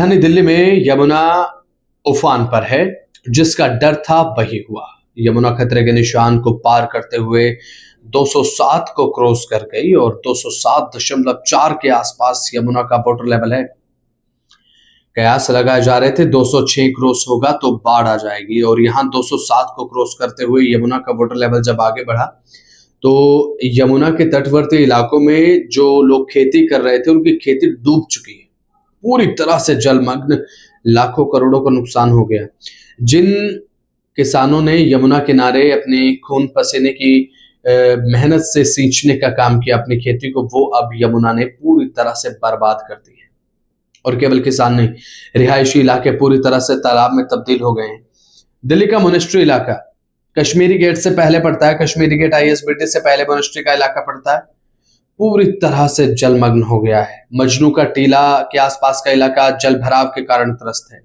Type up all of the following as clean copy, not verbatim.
राजधानी दिल्ली में यमुना उफान पर है। जिसका डर था वही हुआ। यमुना खतरे के निशान को पार करते हुए 207 को क्रॉस कर गई और 207.4 के आसपास यमुना का वाटर लेवल है। कयास लगाए जा रहे थे 206 क्रॉस होगा तो बाढ़ आ जाएगी, और यहाँ 207 को क्रॉस करते हुए यमुना का वाटर लेवल जब आगे बढ़ा तो यमुना के तटवर्ती इलाकों में जो लोग खेती कर रहे थे उनकी खेती डूब चुकी है, पूरी तरह से जलमग्न। लाखों करोड़ों का नुकसान हो गया। जिन किसानों ने यमुना किनारे अपने खून पसीने की मेहनत से सींचने का काम किया अपनी खेती को, वो अब यमुना ने पूरी तरह से बर्बाद कर दी है। और केवल किसान नहीं, रिहायशी इलाके पूरी तरह से तालाब में तब्दील हो गए हैं। दिल्ली का मोनेस्ट्री इलाका कश्मीरी गेट से पहले पड़ता है, कश्मीरी गेट ISBT से पहले मोनेस्ट्री का इलाका पड़ता है, पूरी तरह से जलमग्न हो गया है। मजनू का टीला के आसपास का इलाका जल भराव के कारण त्रस्त है।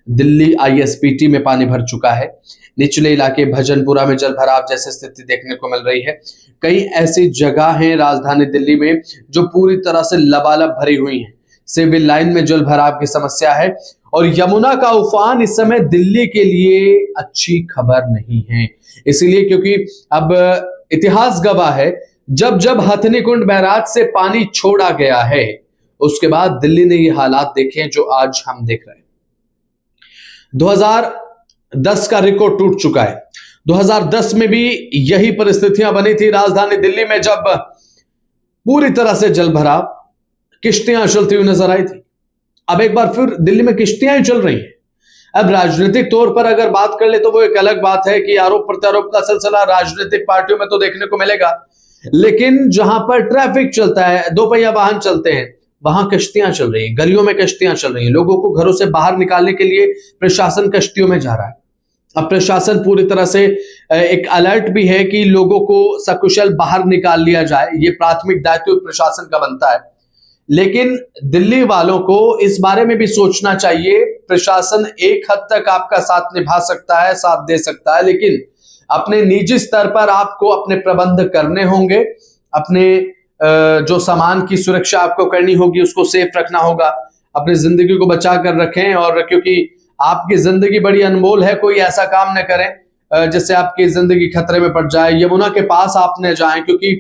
दिल्ली ISBT में पानी भर चुका है। निचले इलाके भजनपुरा में जल भराव जैसी स्थिति देखने को मिल रही है। कई ऐसी जगह हैं राजधानी दिल्ली में जो पूरी तरह से लबालब भरी हुई हैं। सिविल लाइन में जल भराव की समस्या है और यमुना का उफान इस समय दिल्ली के लिए अच्छी खबर नहीं है। इसीलिए क्योंकि अब इतिहास गवाह है, जब जब हथनीकुंड बैराज से पानी छोड़ा गया है उसके बाद दिल्ली ने ये हालात देखे जो आज हम देख रहे हैं। 2010 का रिकॉर्ड टूट चुका है। 2010 में भी यही परिस्थितियां बनी थी राजधानी दिल्ली में, जब पूरी तरह से जल भराव, किश्तियां चलती हुई नजर आई थी। अब एक बार फिर दिल्ली में किश्तियां ही चल रही हैं। अब राजनीतिक तौर पर अगर बात कर ले तो वो एक अलग बात है कि आरोप प्रत्यारोप का सिलसिला राजनीतिक पार्टियों में तो देखने को मिलेगा, लेकिन जहां पर ट्रैफिक चलता है, दो पहिया वाहन चलते हैं, वहां कश्तियां चल रही हैं, गलियों में कश्तियां चल रही हैं। लोगों को घरों से बाहर निकालने के लिए प्रशासन कश्तियों में जा रहा है। अब प्रशासन पूरी तरह से एक अलर्ट भी है कि लोगों को सकुशल बाहर निकाल लिया जाए। ये प्राथमिक दायित्व प्रशासन का बनता है, लेकिन दिल्ली वालों को इस बारे में भी सोचना चाहिए। प्रशासन एक हद तक आपका साथ निभा सकता है, साथ दे सकता है, लेकिन अपने निजी स्तर पर आपको अपने प्रबंध करने होंगे। अपने जो सामान की सुरक्षा आपको करनी होगी, उसको सेफ रखना होगा। अपनी जिंदगी को बचा कर रखें, और क्योंकि आपकी जिंदगी बड़ी अनमोल है, कोई ऐसा काम न करें जिससे आपकी जिंदगी खतरे में पड़ जाए। यमुना के पास आप न जाएं, क्योंकि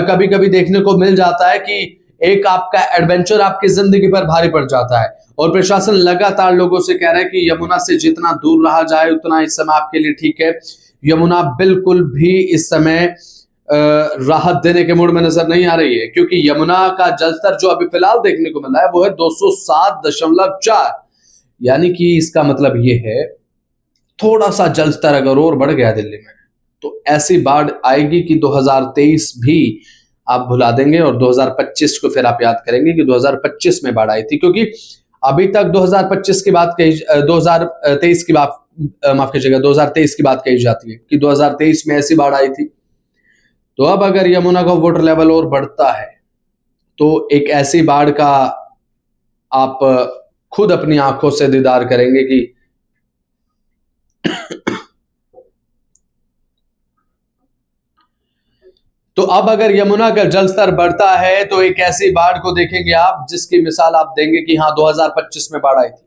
कभी कभी देखने को मिल जाता है कि एक आपका एडवेंचर आपकी जिंदगी पर भारी पड़ जाता है। और प्रशासन लगातार लोगों से कह रहा है कि यमुना से जितना दूर रहा जाए उतना इस समय आपके लिए ठीक है। यमुना बिल्कुल भी इस समय राहत देने के मूड में नजर नहीं आ रही है, क्योंकि यमुना का जलस्तर जो अभी फिलहाल देखने को मिल रहा है वो है 207.4, यानी कि इसका मतलब ये है थोड़ा सा जलस्तर अगर और बढ़ गया दिल्ली में तो ऐसी बाढ़ आएगी कि 2023 भी आप भुला देंगे और 2025 को फिर आप याद करेंगे कि 2025 में बाढ़ आई थी। क्योंकि अभी तक 2025 की बात कही, 2023 की बात, माफ कीजिएगा, 2023 की बात कही जाती है कि 2023 में ऐसी बाढ़ आई थी। तो अब अगर यमुना का वाटर लेवल और बढ़ता है तो एक ऐसी बाढ़ का आप खुद अपनी आंखों से दीदार करेंगे कि तो अब अगर यमुना का जलस्तर बढ़ता है तो एक ऐसी बाढ़ को देखेंगे आप जिसकी मिसाल आप देंगे कि हाँ 2025 में बाढ़ आई थी।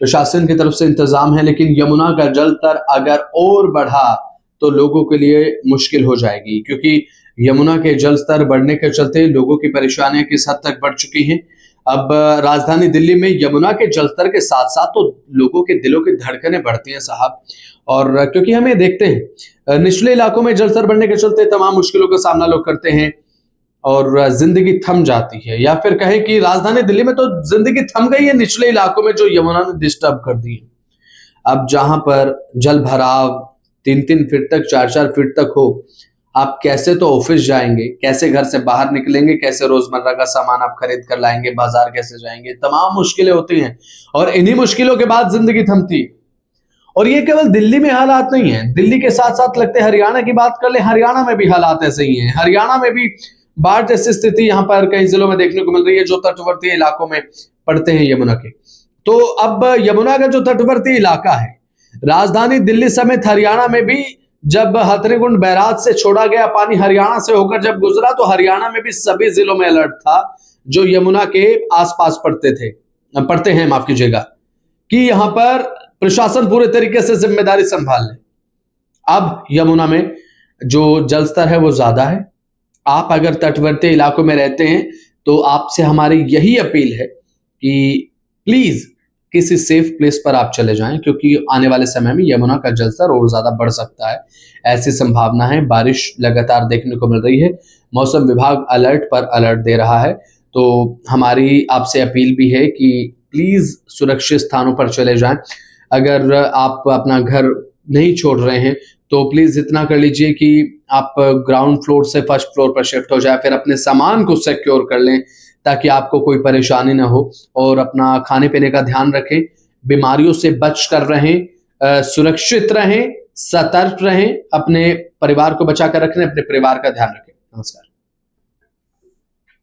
प्रशासन की तरफ से इंतजाम है, लेकिन यमुना का जलस्तर अगर और बढ़ा तो लोगों के लिए मुश्किल हो जाएगी, क्योंकि यमुना के जलस्तर बढ़ने के चलते लोगों की परेशानियां किस हद तक बढ़ चुकी हैं। अब राजधानी दिल्ली में यमुना के जलस्तर के साथ साथ तो लोगों के दिलों की धड़कनें बढ़ती हैं साहब। और क्योंकि हमें देखते हैं निचले इलाकों में जलस्तर बढ़ने के चलते तमाम मुश्किलों का सामना लोग करते हैं और जिंदगी थम जाती है, या फिर कहें कि राजधानी दिल्ली में तो जिंदगी थम गई है निचले इलाकों में जो यमुना ने डिस्टर्ब कर दी है। अब जहां पर जल भराव 3-3 फीट तक, 4-4 फीट तक हो, आप कैसे तो ऑफिस जाएंगे, कैसे घर से बाहर निकलेंगे, कैसे रोजमर्रा का सामान आप खरीद कर लाएंगे, बाजार कैसे जाएंगे, तमाम मुश्किलें होती हैं। और इन्हीं मुश्किलों के बाद जिंदगी थमती है। और ये केवल दिल्ली में हालात नहीं है, दिल्ली के साथ साथ लगते हरियाणा की बात कर ले, हरियाणा में भी हालात ऐसे ही हैं। हरियाणा में भी बाढ़ जैसी स्थिति यहाँ पर कई जिलों में देखने को मिल रही है जो तटवर्ती इलाकों में पड़ते हैं यमुना के। तो अब यमुना का जो तटवर्ती इलाका है, राजधानी दिल्ली समेत हरियाणा में भी जब हथनीकुंड बैराज से छोड़ा गया पानी हरियाणा से होकर जब गुजरा तो हरियाणा में भी सभी जिलों में अलर्ट था जो यमुना के आसपास पड़ते थे। पढ़ते हैं, माफ कीजिएगा, कि यहां पर प्रशासन पूरे तरीके से जिम्मेदारी संभाल ले। अब यमुना में जो जल स्तर है वो ज्यादा है। आप अगर तटवर्ती इलाकों में रहते हैं तो आपसे हमारी यही अपील है कि प्लीज किसी सेफ प्लेस पर आप चले जाएं, क्योंकि आने वाले समय में यमुना का जलस्तर और ज्यादा बढ़ सकता है, ऐसी संभावना है। बारिश लगातार देखने को मिल रही है, मौसम विभाग अलर्ट पर अलर्ट दे रहा है। तो हमारी आपसे अपील भी है कि प्लीज सुरक्षित स्थानों पर चले जाएं। अगर आप अपना घर नहीं छोड़ रहे हैं तो प्लीज इतना कर लीजिए कि आप ग्राउंड फ्लोर से फर्स्ट फ्लोर पर शिफ्ट हो जाए, फिर अपने सामान को सिक्योर कर लें ताकि आपको कोई परेशानी ना हो, और अपना खाने पीने का ध्यान रखें, बीमारियों से बच कर रहें, सुरक्षित रहें, सतर्क रहें, अपने परिवार को बचा कर रखें, अपने परिवार का ध्यान रखें। नमस्कार।